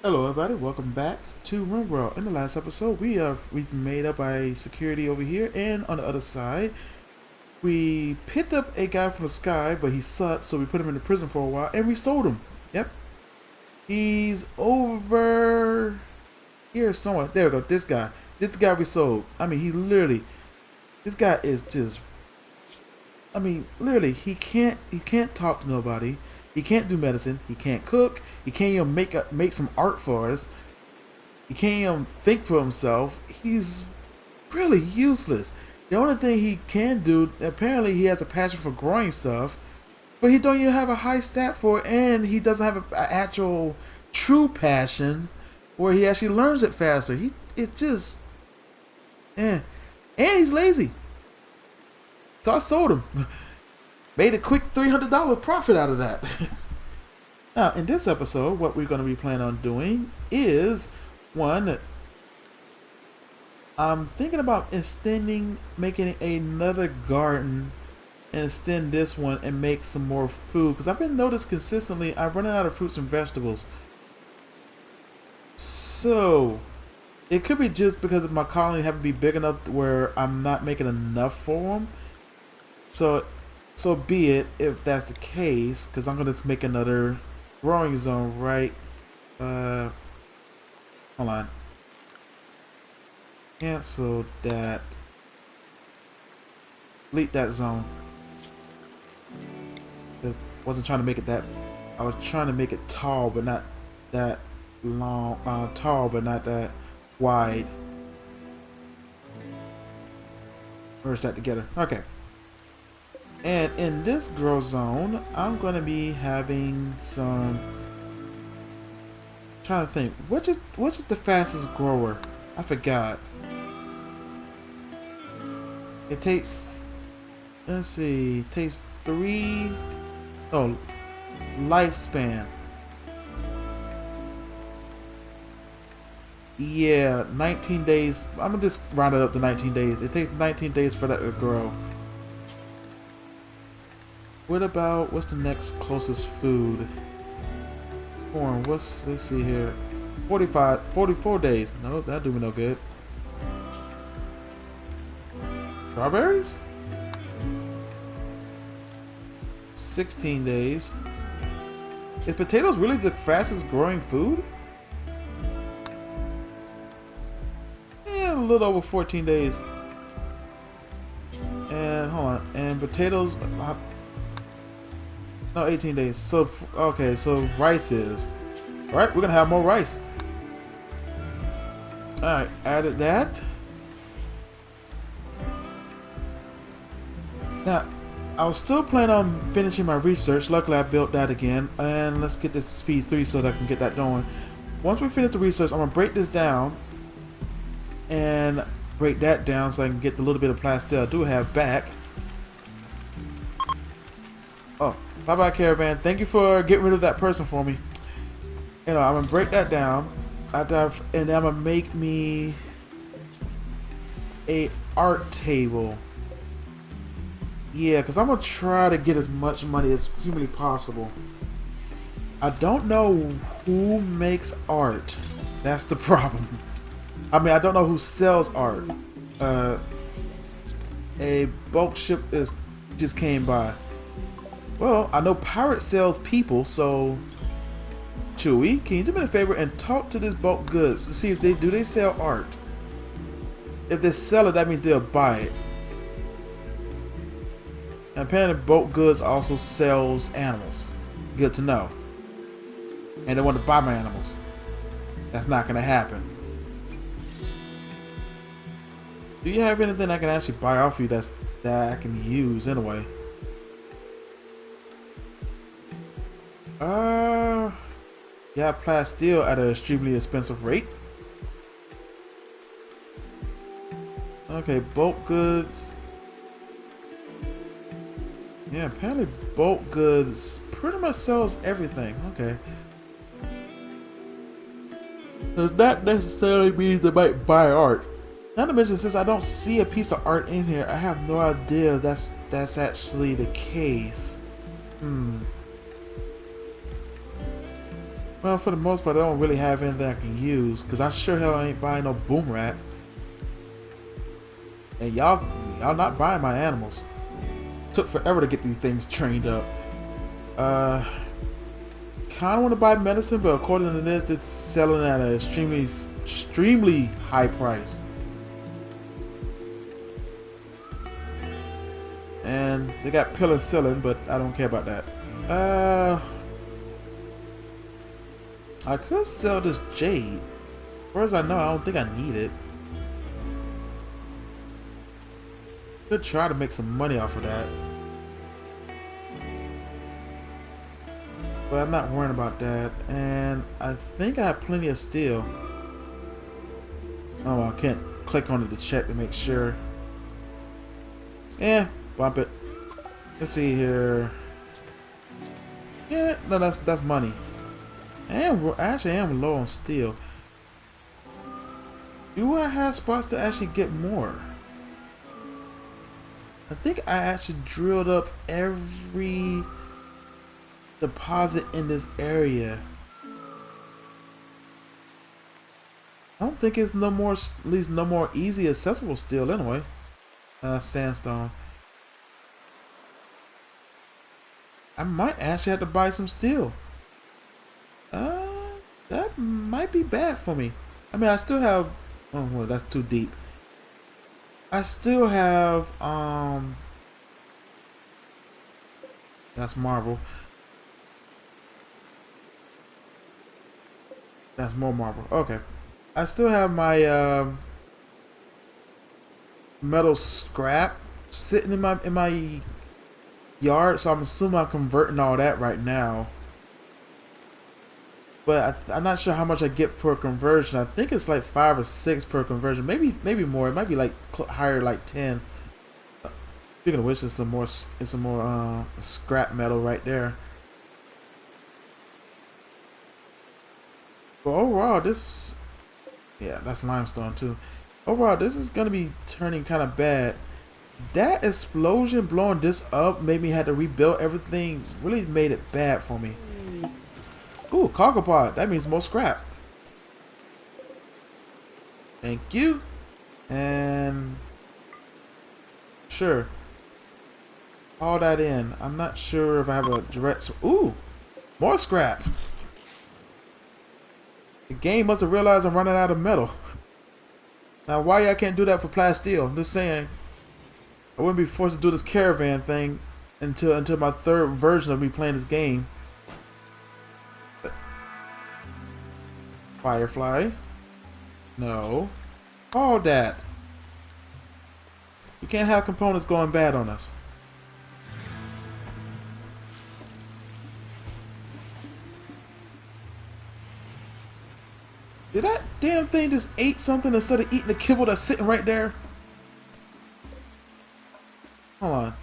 Hello, everybody. Welcome back to RimWorld. In the last episode, we made up a security over here, and on the other side, we picked up a guy from the sky, but he sucked, so we put him in the prison for a while, and we sold him. Yep, he's over here somewhere. There we go. This guy we sold. I mean, this guy is just. I mean, literally, he can't talk to nobody. He can't do medicine. He can't cook. He can't even make some art for us. He can't even think for himself. He's really useless. The only thing he can do, apparently, he has a passion for growing stuff, but he don't even have a high stat for it, and he doesn't have an actual true passion where he actually learns it faster. It's just, and he's lazy. So I sold him. Made a quick $300 profit out of that. Now, in this episode, what we're going to be planning on doing is one. I'm thinking about making another garden, and extend this one and make some more food. Because I've been noticed consistently, I'm running out of fruits and vegetables. So, it could be just because my colony haven't be big enough where I'm not making enough for them. So be it if that's the case, because I'm going to make another growing zone, right? Hold on. Cancel that. Delete that zone. I wasn't trying to make it that. I was trying to make it tall, but not that long. Tall, but not that wide. Merge that together. Okay. And in this grow zone, I'm going to be having some. Trying to think, which is the fastest grower? I forgot. It takes. Let's see. It takes 3. Oh, lifespan. Yeah, 19 days. I'm gonna just round it up to 19 days. It takes 19 days for that to grow. What's the next closest food? Corn, let's see here. 44 days. No, that do me no good. Strawberries? 16 days. Is potatoes really the fastest growing food? Yeah, a little over 14 days. And hold on. And potatoes. No, 18 days. So, okay, so rice is. Alright, we're gonna have more rice. Alright, added that. Now, I was still planning on finishing my research. Luckily, I built that again. And let's get this to speed 3 so that I can get that going. Once we finish the research, I'm gonna break this down. And break that down so I can get the little bit of plastic I do have back. Oh, bye-bye, caravan. Thank you for getting rid of that person for me. I'm gonna break that down. And I'm gonna make me a art table. Yeah, because I'm gonna try to get as much money as humanly possible. I don't know who makes art. That's the problem. I mean, I don't know who sells art. A bulk ship just came by. Well, I know Pirate sells people, so Chewy, can you do me a favor and talk to this bulk goods to see if they sell art? If they sell it, that means they'll buy it. And apparently bulk goods also sells animals. Good to know. And they want to buy my animals. That's not gonna happen. Do you have anything I can actually buy off you that I can use anyway? Yeah, plasteel at an extremely expensive rate. Okay, bulk goods. Yeah, apparently bulk goods pretty much sells everything. Okay. Does not necessarily mean they might buy art. Not to mention, since I don't see a piece of art in here, I have no idea if that's actually the case. Well, for the most part, I don't really have anything I can use because I sure hell ain't buying no boom rat. And y'all not buying my animals. Took forever to get these things trained up. Uh, kind of want to buy medicine, but according to this, it's selling at an extremely high price. And they got penicillin, but I don't care about that. I could sell this jade. As far as I know, I don't think I need it. Could try to make some money off of that. But I'm not worrying about that. And I think I have plenty of steel. Oh, I can't click on it to check to make sure. Yeah, bump it. Let's see here. Yeah, no, that's money. And I actually am low on steel. Do I have spots to actually get more? I think I actually drilled up every deposit in this area. I don't think it's no more, at least no more easy accessible steel anyway. Sandstone. I might actually have to buy some steel. That might be bad for me. I mean, I still have. Oh, well, that's too deep. I still have. That's marble. That's more marble. Okay. I still have my metal scrap sitting in my yard, so I'm assuming I'm converting all that right now. But I'm not sure how much I get per conversion. I think it's like 5 or 6 per conversion. Maybe more. It might be like higher, like 10. Speaking of which, it's some more scrap metal right there. But overall, yeah, that's limestone too. Overall, this is gonna be turning kind of bad. That explosion blowing this up made me have to rebuild everything. Really made it bad for me. Ooh, cargo pod. That means more scrap. Thank you. And sure. All that in. I'm not sure if I have a direct. Ooh, more scrap. The game must have realized I'm running out of metal. Now, why I can't do that for plasteel? I'm just saying. I wouldn't be forced to do this caravan thing until my third version of me playing this game. Firefly. No. All that. You can't have components going bad on us. Did that damn thing just ate something instead of eating the kibble that's sitting right there? Hold on.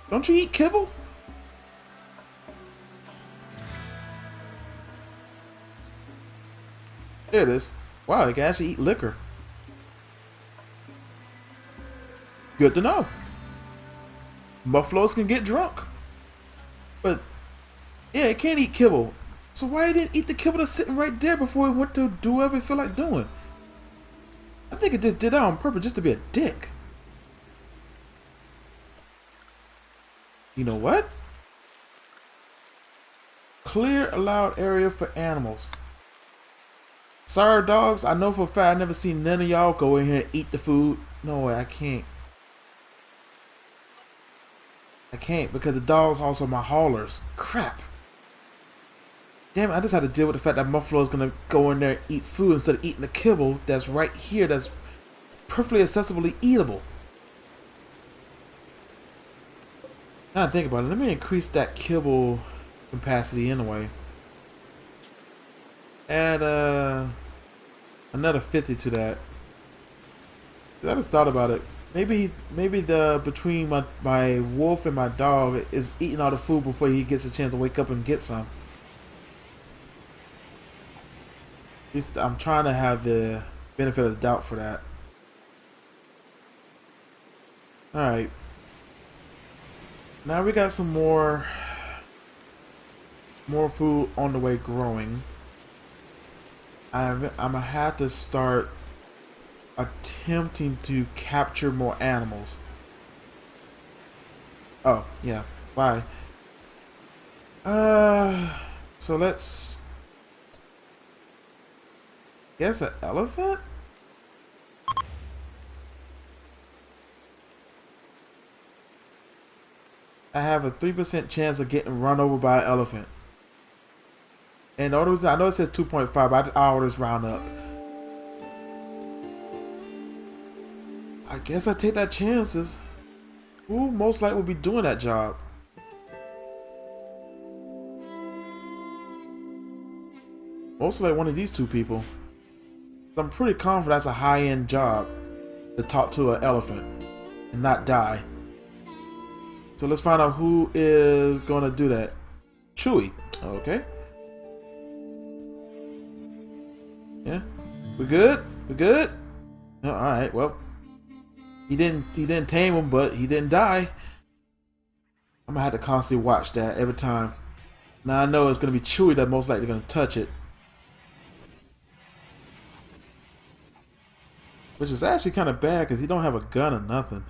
Don't you eat kibble? There it is. Wow, you can actually eat liquor. Good to know. Buffaloes can get drunk. But, yeah, it can't eat kibble. So why it didn't eat the kibble that's sitting right there before it went to do whatever it feel like doing? I think it just did that on purpose just to be a dick. You know what? Clear allowed area for animals. Sorry, dogs. I know for a fact I never seen none of y'all go in here and eat the food. No way, I can't. I can't because the dogs also my haulers. Crap. Damn it, I just had to deal with the fact that Buffalo is gonna go in there and eat food instead of eating the kibble that's right here that's perfectly accessibly eatable. Now I think about it, let me increase that kibble capacity anyway. Add another 50 to that. I just thought about it. Maybe the between my wolf and my dog is eating all the food before he gets a chance to wake up and get some. I'm trying to have the benefit of the doubt for that. Alright. Now we got some more more food on the way growing. I'm gonna have to start attempting to capture more animals. Oh, yeah. Bye. So let's guess an elephant? I have a 3% chance of getting run over by an elephant. And the only reason I know it says 2.5, but I always round up. I guess I take that chances. Who most likely will be doing that job? Most likely one of these two people. I'm pretty confident that's a high-end job to talk to an elephant and not die. So let's find out who is going to do that. Chewy. Okay. Yeah. We good? We good? Oh, alright, well. He didn't tame him, but he didn't die. I'm gonna have to constantly watch that every time. Now I know it's gonna be Chewy that most likely gonna touch it. Which is actually kind of bad because he don't have a gun or nothing.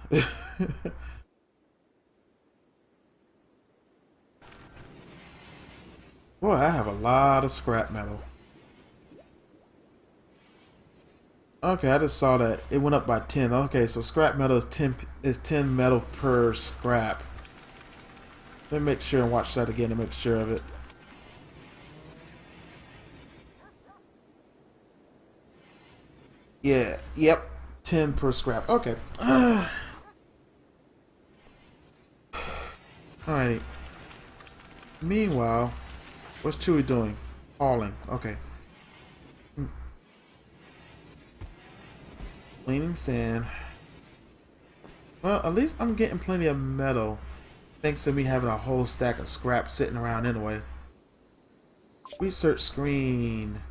Boy, I have a lot of scrap metal. Okay, I just saw that it went up by 10. Okay, so scrap metal is 10 metal per scrap. Let me make sure and watch that again to make sure of it. Yeah, yep, 10 per scrap. Okay. Alright. Meanwhile, what's Chewy doing? Hauling. Okay. Cleaning sand. Well, at least I'm getting plenty of metal. Thanks to me having a whole stack of scrap sitting around anyway. Research screen.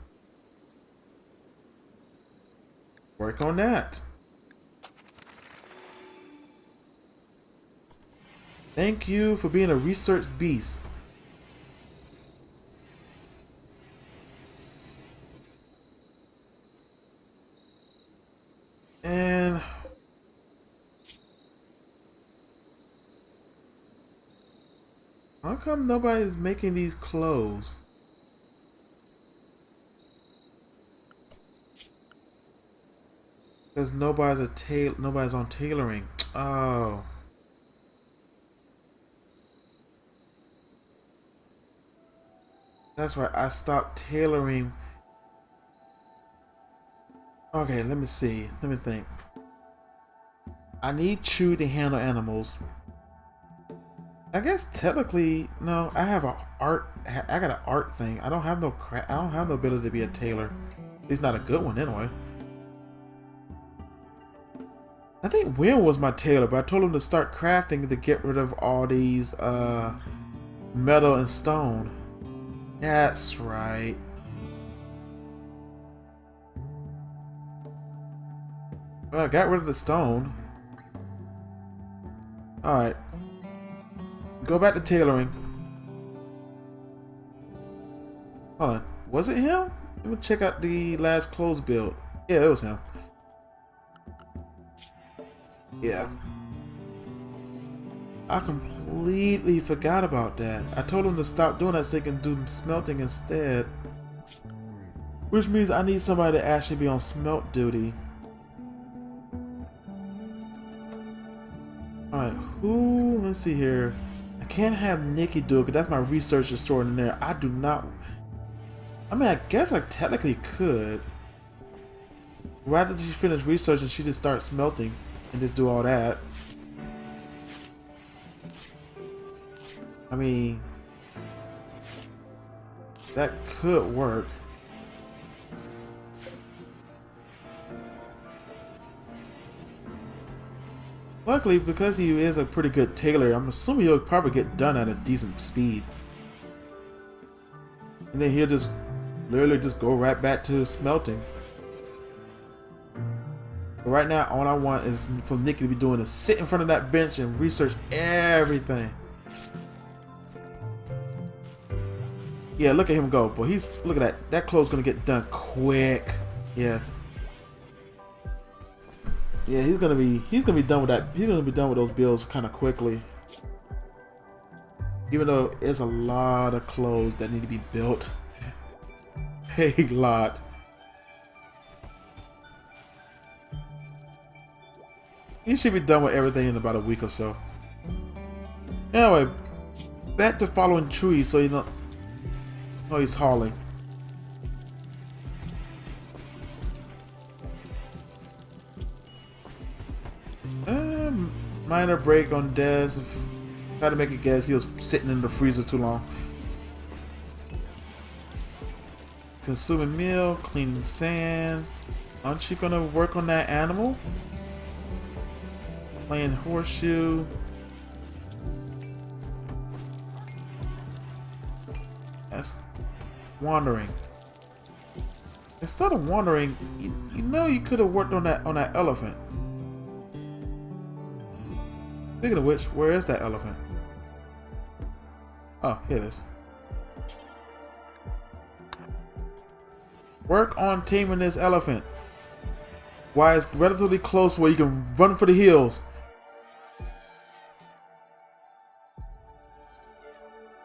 Work on that. Thank you for being a research beast. And how come nobody's making these clothes? Because nobody's on tailoring. Oh. That's right, I stopped tailoring. Okay, let me see. Let me think. I need Chew to handle animals. I guess technically, no. I have a art. I got an art thing. I don't have no I don't have the ability to be a tailor. At least not a good one, anyway. I think Will was my tailor, but I told him to start crafting to get rid of all these metal and stone. That's right. Well, I got rid of the stone. Alright. Go back to tailoring. Hold on. Was it him? Let me check out the last clothes build. Yeah, it was him. Yeah. I completely forgot about that. I told him to stop doing that so he can do smelting instead. Which means I need somebody to actually be on smelt duty. Alright, who? Let's see here. I can't have Nikki do it because that's my research is stored in there. I do not. I mean, I guess I technically could. Right after she finished researching, she just starts smelting and just do all that. I mean, that could work. Luckily, because he is a pretty good tailor, I'm assuming he'll probably get done at a decent speed. And then he'll just literally just go right back to smelting. But right now, all I want is for Nikki to be doing is sit in front of that bench and research everything. Yeah, look at him go. But look at that. That clothes gonna get done quick. Yeah. Yeah, he's gonna be done with that. He's gonna be done with those bills kind of quickly. Even though there's a lot of clothes that need to be built. A lot. He should be done with everything in about a week or so. Anyway, back to following trees so you know. Oh, he's hauling. Minor break on Des. Try to make a guess. He was sitting in the freezer too long. Consuming meal, cleaning sand. Aren't you gonna work on that animal? Playing horseshoe. That's wandering. Instead of wandering, you know you could have worked on that elephant. Speaking of which, where is that elephant? Oh, here it is. Work on taming this elephant. Why it's relatively close where you can run for the hills.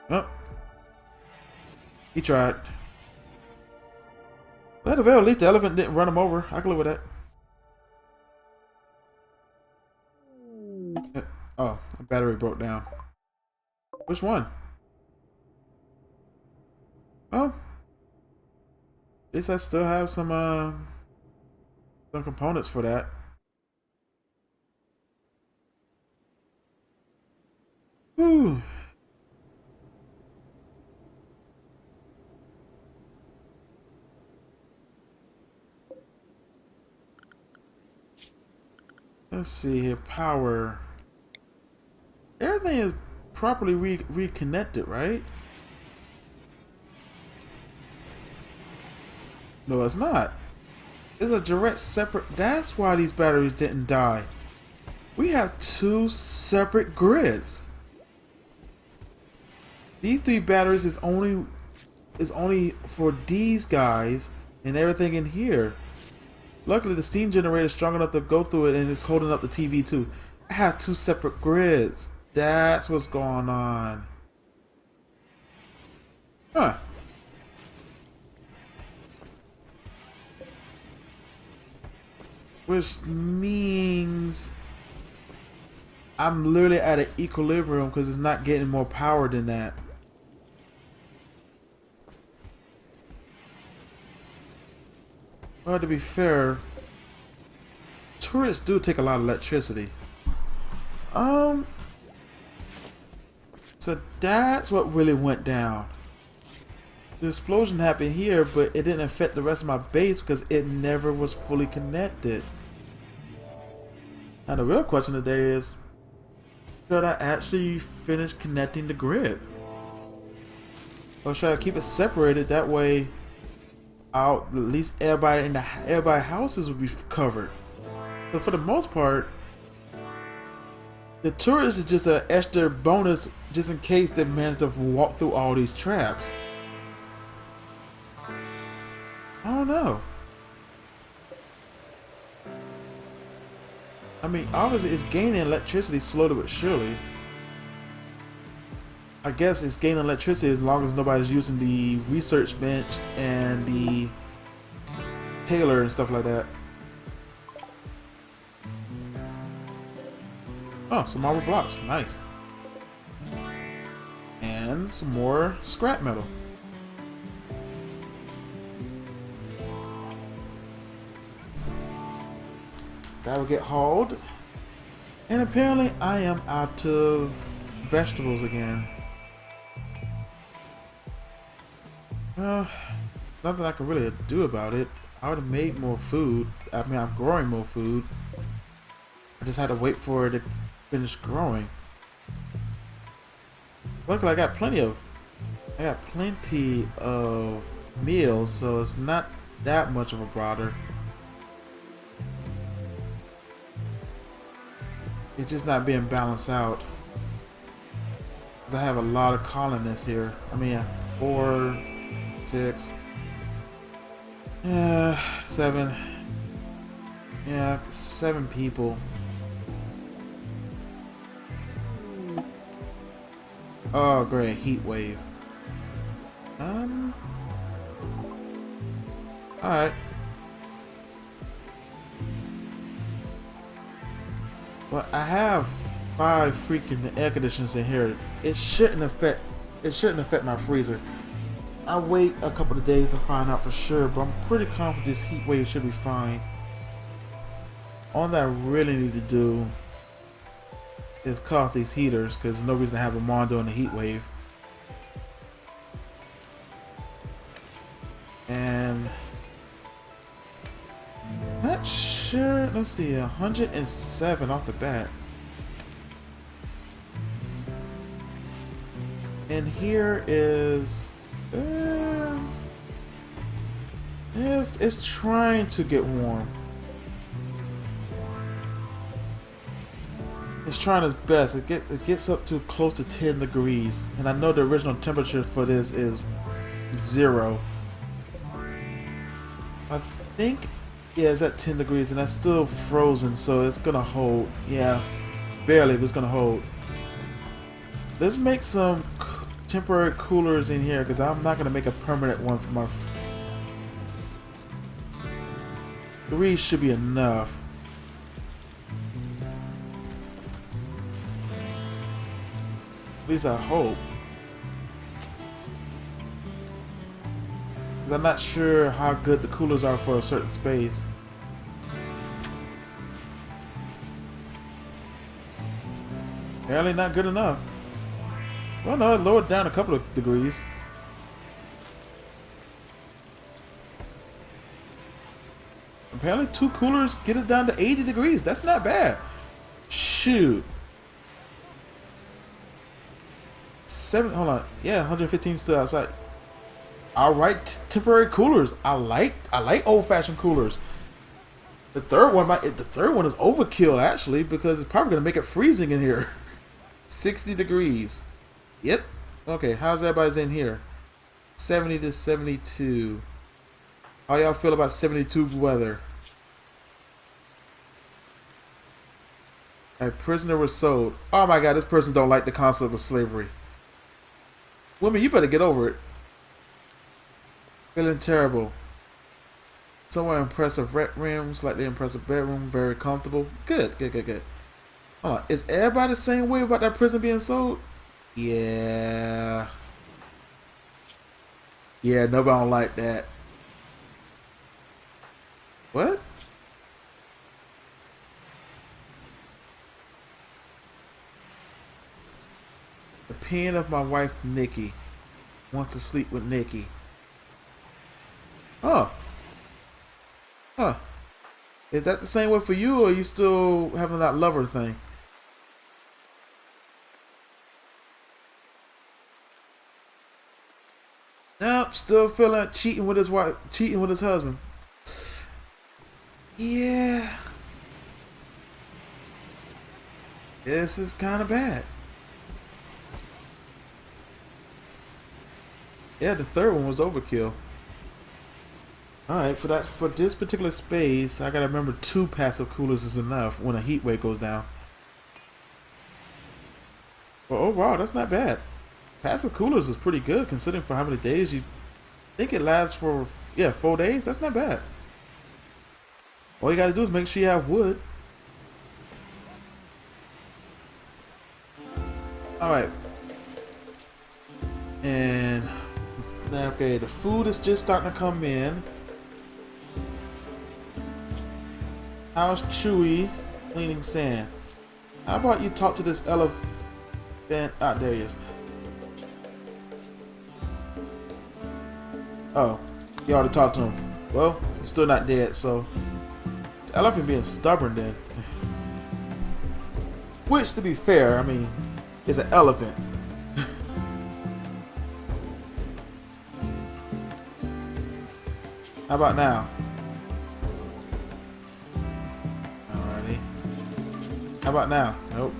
Oh. He tried. But at the very least, the elephant didn't run him over. I can live with that. Oh, the battery broke down. Which one? Oh. At least I still have some components for that. Whew. Let's see here. Power. Everything is properly reconnected, right? No, it's not. It's a direct separate. That's why these batteries didn't die. We have two separate grids. These three batteries is only for these guys and everything in here. Luckily, the steam generator is strong enough to go through it, and it's holding up the TV too. I have two separate grids. That's what's going on. Huh. Which means I'm literally at an equilibrium because it's not getting more power than that. Well, to be fair, turrets do take a lot of electricity. So that's what really went down. The explosion happened here, but it didn't affect the rest of my base because it never was fully connected. Now the real question today is, should I actually finish connecting the grid? Or should I keep it separated? That way, at least everybody houses will be covered. So for the most part, the tourist is just an extra bonus just in case they manage to walk through all these traps. I don't know. I mean, obviously it's gaining electricity slowly but surely. I guess it's gaining electricity as long as nobody's using the research bench and the tailor and stuff like that. Oh, some marble blocks. Nice. And some more scrap metal. That will get hauled. And apparently I am out of vegetables again. Well, nothing I can really do about it. I would have made more food. I mean, I'm growing more food. I just had to wait for it to finish growing. Luckily, I got plenty of meals, so it's not that much of a bother. It's just not being balanced out. Because I have a lot of colonists here. I mean, 4 6. 7. Yeah, 7 people. Oh, great. Heat wave. Alright. Well, I have 5 freaking air conditioners in here. It shouldn't affect my freezer. I'll wait a couple of days to find out for sure, but I'm pretty confident this heat wave should be fine. All that I really need to do is cut off these heaters, because there's no reason to have them on during the heat wave. And not sure. Let's see, 107 off the bat. And here is it's trying to get warm. It's trying its best. It gets up to close to 10 degrees, and I know the original temperature for this is 0. I think, yeah, it's at 10 degrees, and that's still frozen, so it's gonna hold. Yeah, barely, but it's gonna hold. Let's make some temporary coolers in here, because I'm not gonna make a permanent one for my. 3 should be enough. At least I hope. Because I'm not sure how good the coolers are for a certain space. Apparently not good enough. Well, no, it lowered down a couple of degrees. Apparently 2 coolers get it down to 80 degrees. That's not bad. Shoot. Hold on. Yeah, 115 still outside. Alright, temporary coolers. I like old-fashioned coolers. The third one is overkill actually, because it's probably gonna make it freezing in here. 60 degrees. Yep. Okay, how's everybody's in here? 70 to 72. How y'all feel about 72 weather? A prisoner was sold. Oh my god, this person don't like the concept of slavery. Women, you better get over it. Feeling terrible. Somewhere impressive rec room, slightly impressive bedroom, very comfortable. Good. Hold on. Is everybody the same way about that prison being sold? Yeah. Yeah, nobody don't like that. What? The pen of my wife, Nikki. Wants to sleep with Nikki. Oh. Huh. Is that the same way for you, or are you still having that lover thing? Nope, still feeling cheating with his wife, cheating with his husband. Yeah. This is kind of bad. Yeah, the third one was overkill. Alright, for this particular space, I gotta remember 2 passive coolers is enough when a heat wave goes down. But overall, that's not bad. Passive coolers is pretty good considering for how many days you think it lasts for. Yeah, 4 days. That's not bad. All you gotta do is make sure you have wood. Alright. And okay, the food is just starting to come in. How's Chewy cleaning sand? How about you talk to this elephant? Ah, there he is. Oh, you already talked to him. Well, he's still not dead, so the elephant being stubborn then. Which, to be fair, I mean, is an elephant. How about now? Alrighty. How about now? Nope.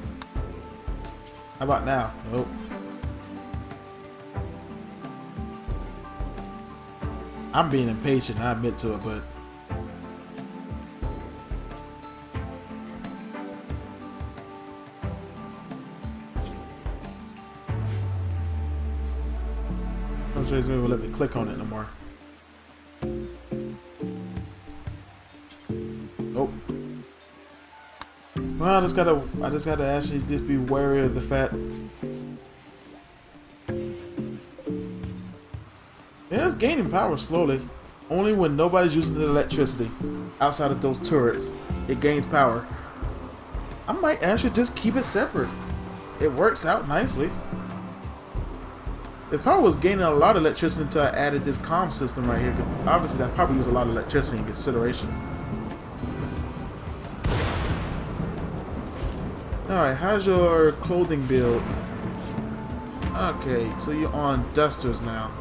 How about now? Nope. I'm being impatient, I admit to it, but I'm sure it's gonna let me click on it no more. Nope. Well, I just gotta actually just be wary of the fact. Yeah, it's gaining power slowly. Only when nobody's using the electricity. Outside of those turrets, it gains power. I might actually just keep it separate. It works out nicely. The power was gaining a lot of electricity until I added this comm system right here. Obviously, that probably used a lot of electricity in consideration. Alright, how's your clothing build? Okay, so you're on dusters now.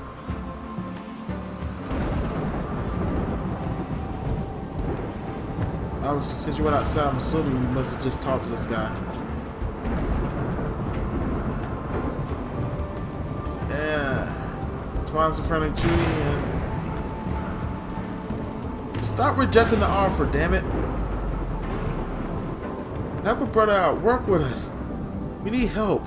Obviously, since you went outside, I'm assuming you must have just talked to this guy. Yeah. Spawns in front of Chewie and... Stop rejecting the offer, damn it. Help a brother out. Work with us. We need help.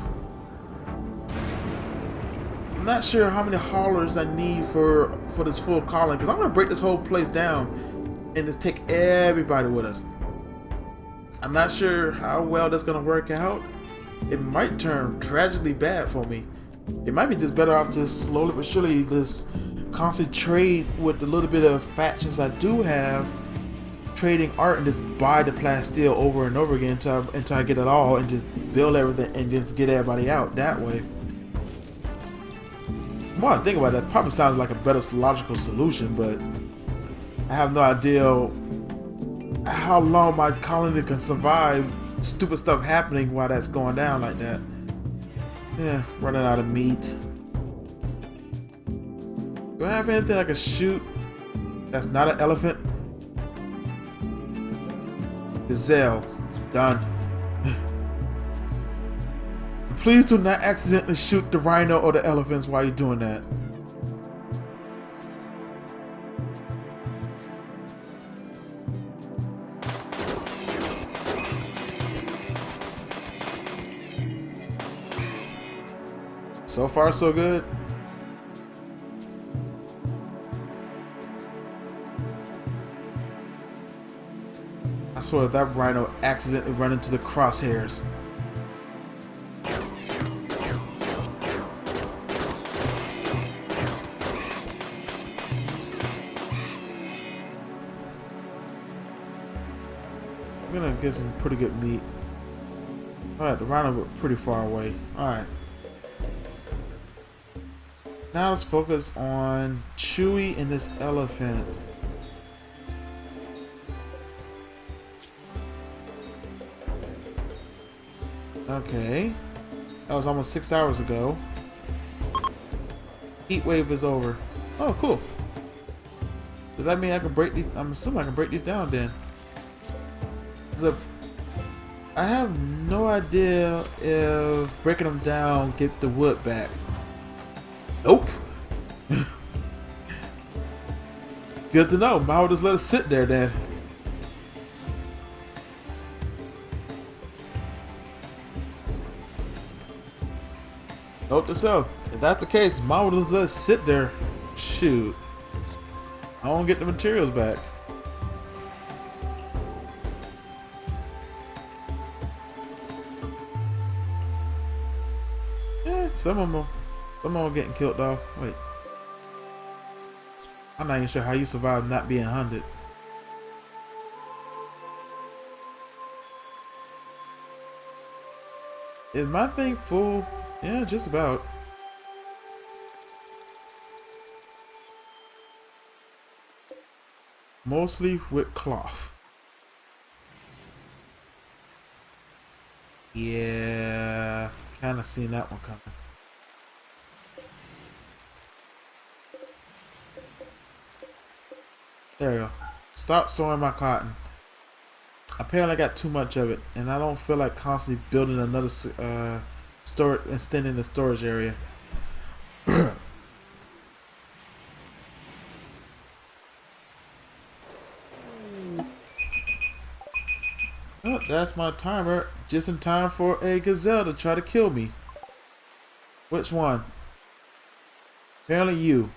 I'm not sure how many haulers I need for this full calling, because I'm going to break this whole place down and just take everybody with us. I'm not sure how well that's going to work out. It might turn tragically bad for me. It might be just better off just slowly but surely just concentrate with the little bit of factions I do have, trading art, and just buy the plasteel over and over again until I get it all and just build everything and just get everybody out that way. The more I think about it, probably sounds like a better logical solution, but I have no idea how long my colony can survive stupid stuff happening while that's going down like that. Yeah, running out of meat. Do I have anything I can shoot that's not an elephant? Gazelle. Done. Please do not accidentally shoot the rhino or the elephants while you're doing that. So far, so good. I swear if that rhino accidentally run into the crosshairs. I'm gonna get some pretty good meat. Alright, the rhino was pretty far away. Alright. Now let's focus on Chewie and this elephant. Okay. That was almost 6 hours ago. Heat wave is over. Oh, cool. Does that mean I can break these? I'm assuming I can break these down then. I have no idea if breaking them down get the wood back. Nope. Good to know. Might just let it sit there then. Note to self. If that's the case, might just let it sit there. Shoot. I won't get the materials back. Yeah, some of them are getting killed off. Wait. I'm not even sure how you survive not being hunted. Is my thing full? Yeah, just about. Mostly with cloth. Yeah, kind of seen that one coming. There we go. Start sewing my cotton. Apparently I got too much of it, and I don't feel like constantly building another extending the storage area. Oh, that's my timer. Just in time for a gazelle to try to kill me. Which one? Apparently you.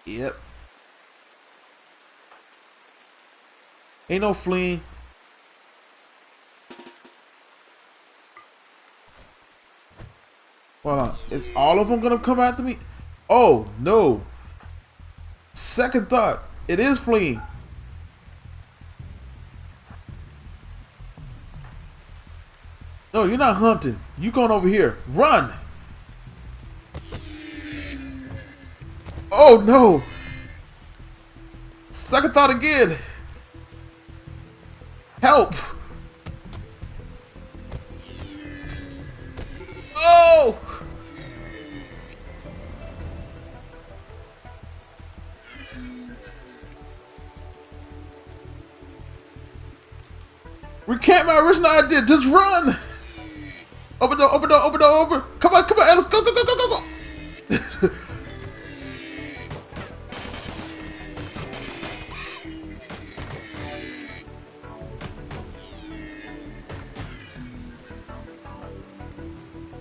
Yep. Ain't no fleeing. Hold on. Is all of them gonna come after me? Oh, no. Second thought. It is fleeing. No, you're not hunting. You going over here. Run! Oh, no. Second thought again. Help! Oh! Recant my original idea. Just run! Open door, open door, open door, open. Come on, Alice. Go, go, go, go, go, go.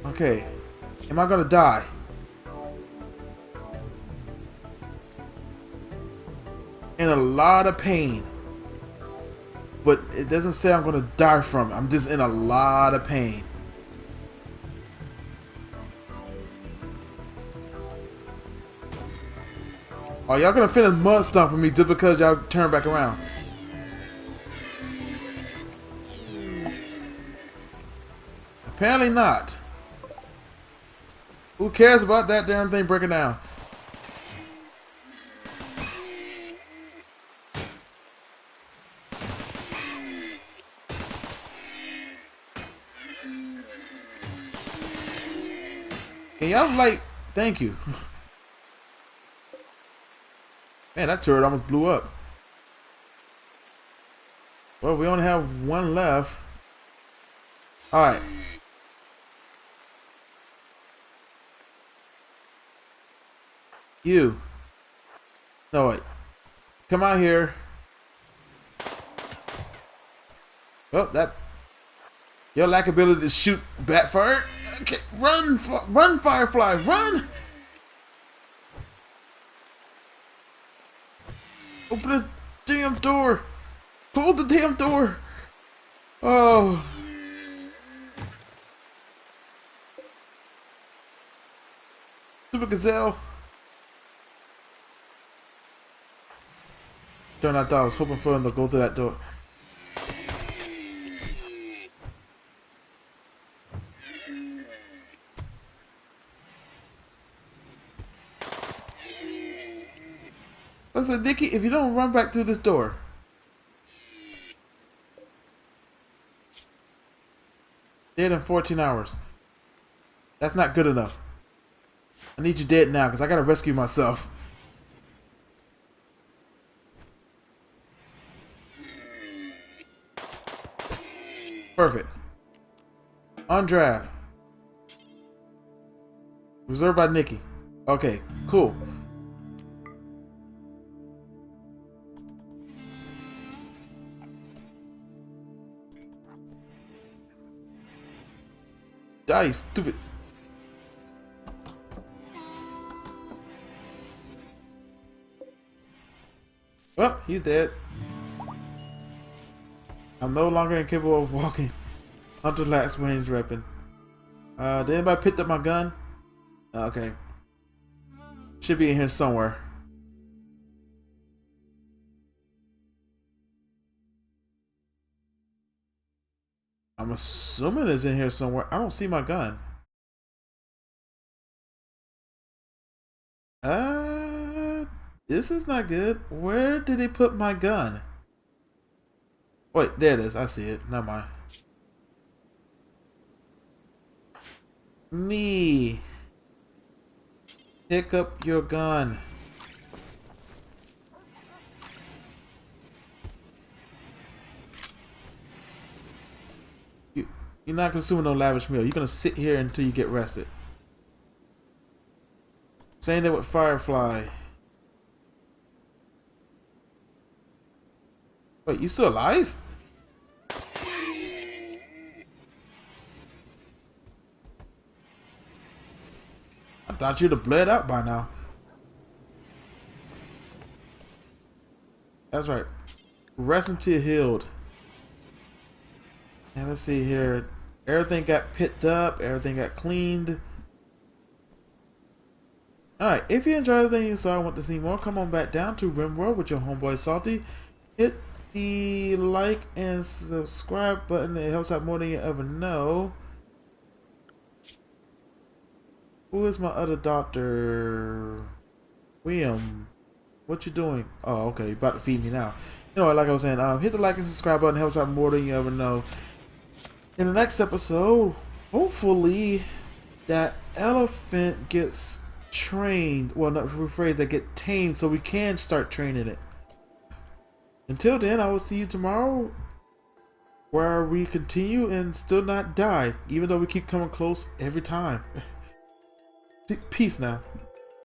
Okay. Am I gonna die? In a lot of pain. But it doesn't say I'm gonna die from it. I'm just in a lot of pain. Oh, y'all gonna finish mud stomping me just because y'all turn back around? Apparently not. Who cares about that damn thing breaking down? Can y'all like... Thank you. Man, that turret almost blew up. Well, we only have one left. Alright. You. No, wait. Come out here. Oh, that... Your lack of ability to shoot backfired. Okay, run, run, Firefly, run! Open the damn door. Close the damn door. Oh. Stupid gazelle. Darn, I thought I was hoping for him to go through that door. I said, Nikki, if you don't run back through this door. Dead in 14 hours. That's not good enough. I need you dead now because I gotta rescue myself. Perfect. On draft. Reserved by Nikki. Okay, cool. Die, stupid. Well, he's dead. I'm no longer incapable of walking. Hunter lacks range weapon. Did anybody pick up my gun? Okay. Should be in here somewhere. I'm assuming it's in here somewhere. I don't see my gun. This is not good. Where did he put my gun? Wait, there it is. I see it. Never mind. Me. Pick up your gun. You're not consuming no lavish meal. You're gonna sit here until you get rested. Same thing with Firefly. Wait, you still alive? I thought you'd have bled out by now. That's right. Rest until healed. And let's see here. Everything got picked up. Everything got cleaned. Alright, if you enjoyed everything you saw and want to see more, come on back down to RimWorld with your homeboy Salty. Hit the like and subscribe button. It helps out more than you ever know. Who is my other doctor? William. What you doing? Oh, okay. You're about to feed me now. Anyway, like I was saying, hit the like and subscribe button. It helps out more than you ever know. In the next episode, hopefully, that elephant gets trained. Well, not rephrase that, get tamed so we can start training it. Until then, I will see you tomorrow where we continue and still not die, even though we keep coming close every time. Peace now.